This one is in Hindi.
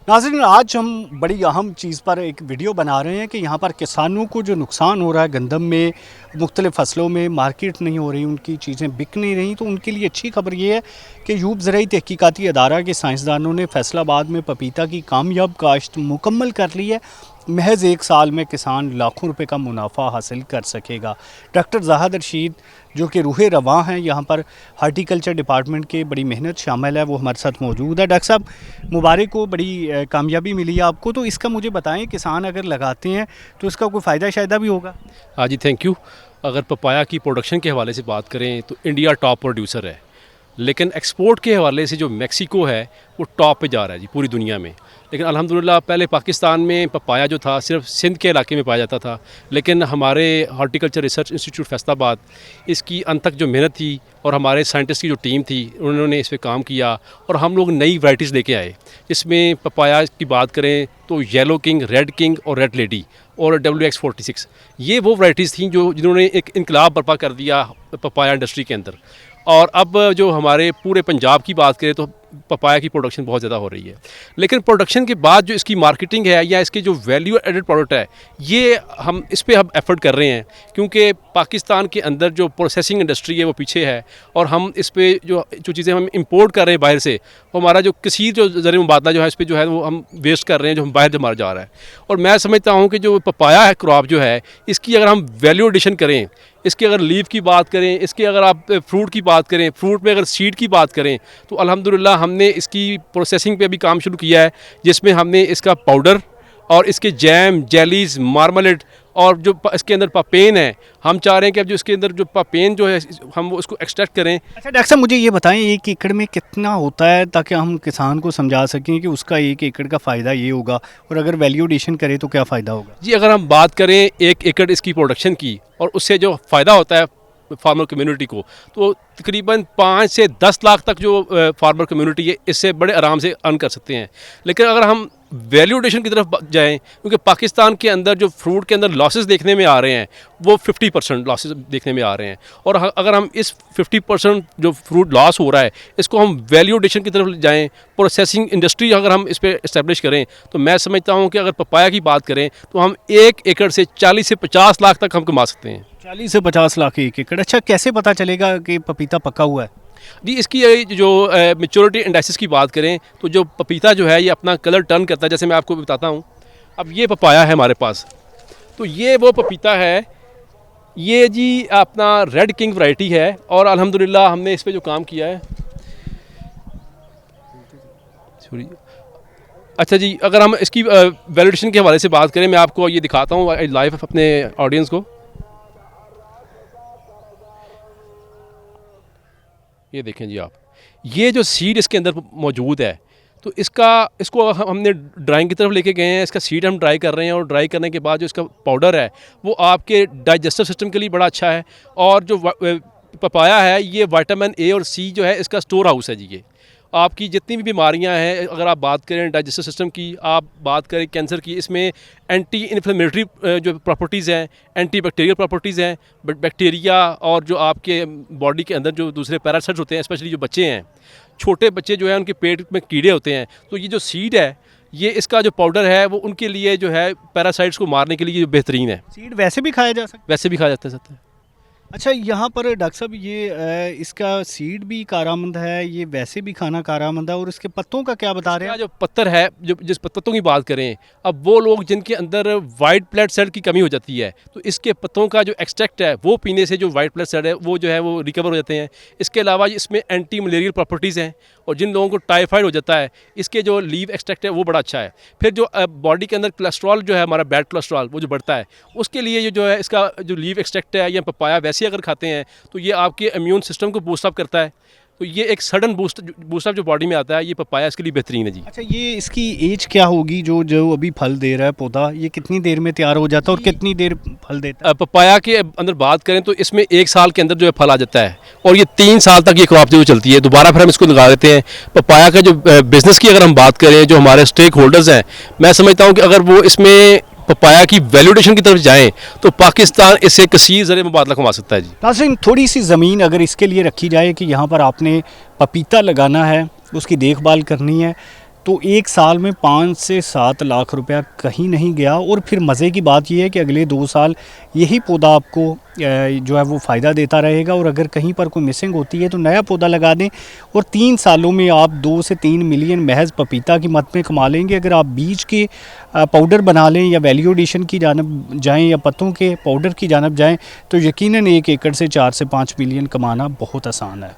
नाज़रीन, आज हम बड़ी अहम चीज़ पर एक वीडियो बना रहे हैं कि यहाँ पर किसानों को जो नुकसान हो रहा है गंदम में, मुख्तलिफ़ फसलों में मार्केट नहीं हो रही, उनकी चीज़ें बिक नहीं रही, तो उनके लिए अच्छी खबर ये है कि यूब ज़रई तहकीकाती अदारा के साइंसदानों ने फैसलाबाद में पपीता की कामयाब काश्त मुकम्मल कर ली है। महज 1 साल में किसान लाखों रुपए का मुनाफा हासिल कर सकेगा। डॉक्टर ज़ाहिद रशीद जो कि रूहे रवां हैं, यहाँ पर हार्टिकल्चर डिपार्टमेंट के बड़ी मेहनत शामिल है, वो हमारे साथ मौजूद है। डॉक्टर साहब, मुबारक हो, बड़ी कामयाबी मिली है आपको, तो इसका मुझे बताएं, किसान अगर लगाते हैं तो इसका कोई फ़ायदा शायदा भी होगा? हाँ जी, थैंक यू। अगर पपाया की प्रोडक्शन के हवाले से बात करें तो इंडिया टॉप प्रोड्यूसर है, लेकिन एक्सपोर्ट के हवाले से जो मेक्सिको है वो टॉप पे जा रहा है जी पूरी दुनिया में। लेकिन अल्हम्दुलिल्लाह पहले पाकिस्तान में पपाया जो था सिर्फ सिंध के इलाके में पाया जाता था, लेकिन हमारे हॉर्टिकल्चर रिसर्च इंस्टीट्यूट फैसलाबाद इसकी अंत तक जो मेहनत थी और हमारे साइंटिस्ट की जो टीम थी उन्होंने इस पर काम किया और हम लोग नई वैराइटीज़ लेके आए। इसमें पपाया की बात करें तो येलो किंग, रेड किंग और रेड लेडी और WX46 ये वो वैराइटीज़ थी जो जिन्होंने एक इनकलाब बर्पा कर दिया पपाया इंडस्ट्री के अंदर। और अब जो हमारे पूरे पंजाब की बात करें तो पपाया की प्रोडक्शन बहुत ज़्यादा हो रही है, लेकिन प्रोडक्शन के बाद जो इसकी मार्केटिंग है या इसके जो वैल्यू एडेड प्रोडक्ट है ये हम इस पे हम एफर्ट कर रहे हैं, क्योंकि पाकिस्तान के अंदर जो प्रोसेसिंग इंडस्ट्री है वो पीछे है और हम इस पे जो जो चीज़ें हम इंपोर्ट कर रहे हैं बाहर से, वो हमारा जो कसीर जो ज़रिए मुबादला जो है इस पर जो है वो हम वेस्ट कर रहे हैं, जो हम बाहर जो हमारा जा रहा है। और मैं समझता हूँ कि जो पपाया है क्रॉप जो है इसकी अगर हम वैल्यू एडिशन करें, इसके अगर लीव की बात करें, इसके अगर आप फ्रूट की बात करें, फ्रूट में अगर सीड की बात करें, तो अल्हम्दुलिल्लाह हमने इसकी प्रोसेसिंग पे भी काम शुरू किया है, जिसमें हमने इसका पाउडर और इसके जैम, जेलीज़, मार्मलेट और जो इसके अंदर पापेन है, हम चाह रहे हैं कि अब जो इसके अंदर जो पापेन जो है हम वो उसको एक्सट्रैक्ट करें। अच्छा डॉक्टर साहब, मुझे ये बताएं 1 एकड़ में कितना होता है, ताकि हम किसान को समझा सकें कि उसका 1 एकड़ का फ़ायदा ये होगा, और अगर वैल्यू एडिशन करें तो क्या फ़ायदा होगा? जी, अगर हम बात करें 1 एकड़ इसकी प्रोडक्शन की और उससे जो फ़ायदा होता है फार्मर कम्युनिटी को, तो तकरीबन 5 से 10 लाख तक जो फार्मर कम्युनिटी है इससे बड़े आराम से अर्न कर सकते हैं। लेकिन अगर हम वैल्यू एडिशन की तरफ जाएं, क्योंकि पाकिस्तान के अंदर जो फ्रूट के अंदर लॉसेस देखने में आ रहे हैं वो 50% लॉसेस देखने में आ रहे हैं, और अगर हम इस 50% जो फ्रूट लॉस हो रहा है इसको हम वैल्यू एडिशन की तरफ जाएं, प्रोसेसिंग इंडस्ट्री अगर हम इस पर इस्टेब्लिश करें, तो मैं समझता हूँ कि अगर पपाया की बात करें तो हम 1 एकड़ से 40 से 50 लाख तक हम कमा सकते हैं। 40 से 50 लाख 1 एकड़। अच्छा, कैसे पता चलेगा कि पपीता पका हुआ है? जी, इसकी जो मैच्योरिटी इंडाइसिस की बात करें तो जो पपीता जो है ये अपना कलर टर्न करता है, जैसे मैं आपको बताता हूँ। अब ये पपाया है हमारे पास, तो ये वो पपीता है, ये जी अपना रेड किंग वैरायटी है, और अल्हम्दुलिल्लाह हमने इस पे जो काम किया है। सॉरी, अच्छा जी, अगर हम इसकी वैलिडेशन के हवाले से बात करें, मैं आपको ये दिखाता हूँ लाइव अपने ऑडियंस को। ये देखें जी आप, ये जो सीड इसके अंदर मौजूद है, तो इसको हमने ड्राइंग की तरफ लेके गए हैं। इसका सीड हम ड्राई कर रहे हैं, और ड्राई करने के बाद जो इसका पाउडर है वो आपके डाइजेस्टिव सिस्टम के लिए बड़ा अच्छा है। और जो पपाया है ये विटामिन A और C जो है इसका स्टोर हाउस है जी। ये आपकी जितनी भी बीमारियां हैं, अगर आप बात करें डाइजेस्टिव सिस्टम की, आप बात करें कैंसर की, इसमें एंटी इन्फ्लेमेटरी जो प्रॉपर्टीज़ हैं, एंटी बैक्टीरियल प्रॉपर्टीज़ हैं, बैक्टीरिया और जो आपके बॉडी के अंदर जो दूसरे पैरासाइट्स होते हैं, स्पेशली जो बच्चे हैं, छोटे बच्चे जो है उनके पेट में कीड़े होते हैं, तो ये जो सीड है, ये इसका जो पाउडर है वो उनके लिए जो है पैरासाइट्स को मारने के लिए बेहतरीन है। सीड वैसे भी खाया जा सकता है? वैसे भी खाया जाता है। अच्छा, यहाँ पर डॉक्टर साहब ये इसका सीड भी कारामंद है, ये वैसे भी खाना कारामंद है, और इसके पत्तों का क्या बता रहे हैं? जो पत्थर है, जो जिस पत्तों की बात करें, अब वो लोग जिनके अंदर वाइट ब्लड सेल की कमी हो जाती है, तो इसके पत्तों का जो एक्सट्रैक्ट है वो पीने से जो वाइट ब्लड सेल है वो जो है वो रिकवर हो जाते हैं। इसके अलावा इसमें एंटी मलेरियल प्रॉपर्टीज़ हैं, और जिन लोगों को टाइफाइड हो जाता है इसके जो लीव एक्सट्रैक्ट है वो बड़ा अच्छा है। फिर जो बॉडी के अंदर कोलेस्ट्रॉल जो है हमारा बैड कोलेस्ट्रॉल वो जो बढ़ता है, उसके लिए ये जो है इसका जो लीव एक्सट्रैक्ट है या पपाया वैसे अगर खाते हैं तो ये आपके इम्यून सिस्टम को बूस्ट अप करता है। तो ये एक सडन बूस्टअप जो बॉडी में आता है, ये पपाया इसके लिए बेहतरीन है जी। अच्छा, ये इसकी एज क्या होगी जो जो अभी फल दे रहा है पौधा, ये कितनी देर में तैयार हो जाता है और कितनी देर फल देता है? पपाया के अंदर बात करें तो इसमें 1 साल के अंदर जो है फल आ जाता है, और ये 3 साल तक ये क्रॉप जो चलती है। दोबारा फिर हम इसको लगा देते हैं। पपाया का जो बिज़नेस की अगर हम बात करें, जो हमारे स्टेक होल्डर्स हैं, मैं समझता हूँ कि अगर वो इसमें पपाया की वैल्यूडेशन की तरफ जाएं तो पाकिस्तान इससे कसीर ज़रिए मुबादला कमा सकता है जी। नाज़रीन, थोड़ी सी ज़मीन अगर इसके लिए रखी जाए कि यहाँ पर आपने पपीता लगाना है, उसकी देखभाल करनी है, तो एक साल में 5 से 7 लाख रुपया कहीं नहीं गया। और फिर मज़े की बात यह है कि अगले 2 साल यही पौधा आपको जो है वो फ़ायदा देता रहेगा। और अगर कहीं पर कोई मिसिंग होती है तो नया पौधा लगा दें और 3 सालों में आप 2 से 3 मिलियन महज पपीता की मद में कमा लेंगे। अगर आप बीज के पाउडर बना लें या वैल्यू एडिशन की जानब जाएँ या पत्तों के पाउडर की जानब जाएँ तो यकीनन 1 एकड़ से 4 से 5 मिलियन कमाना बहुत आसान है।